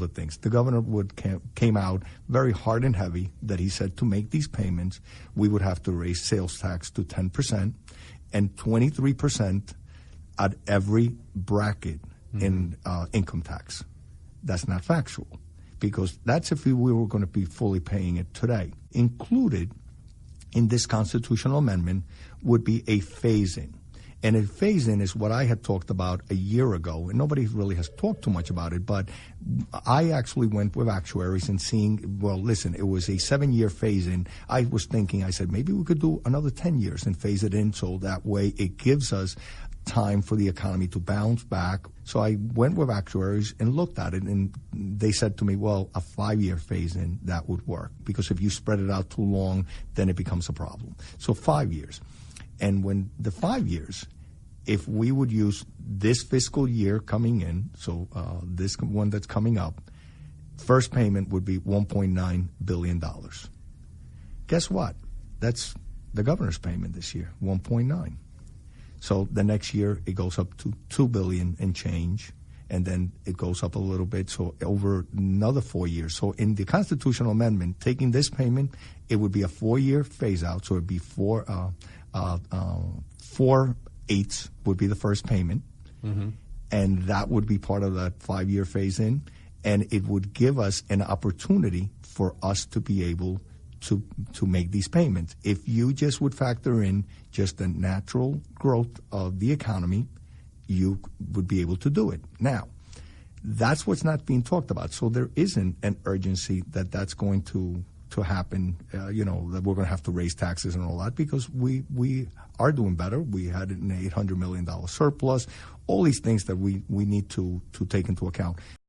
the things. The governor came out very hard and heavy that he said to make these payments, we would have to raise sales tax to 10% and 23% at every bracket in income tax. That's not factual, because that's if we were going to be fully paying it today. Included in this constitutional amendment would be a phase-in. And a phase-in is what I had talked about a year ago, and nobody really has talked too much about it, but I actually went with actuaries and seeing, well, listen, it was a 7-year phase-in. I was thinking, I said, maybe we could do another 10 years and phase it in, so that way it gives us time for the economy to bounce back. So I went with actuaries and looked at it, and they said to me, well, a 5-year phase-in, that would work, because if you spread it out too long, then it becomes a problem. So 5 years. And when the 5 years, if we would use this fiscal year coming in, so this one that's coming up, first payment would be $1.9 billion. Guess what? That's the governor's payment this year, 1.9. So the next year it goes up to $2 billion and change, and then it goes up a little bit, so over another 4 years. So in the constitutional amendment, taking this payment, it would be a 4-year phase out, so it would be 4/8 would be the first payment, and that would be part of that 5-year phase-in, and it would give us an opportunity for us to be able to make these payments. If you just would factor in just the natural growth of the economy, you would be able to do it. Now, that's what's not being talked about. So there isn't an urgency that that's going to happen, that we're going to have to raise taxes and all that, because we are doing better. We had an $800 million surplus, all these things that we need to take into account.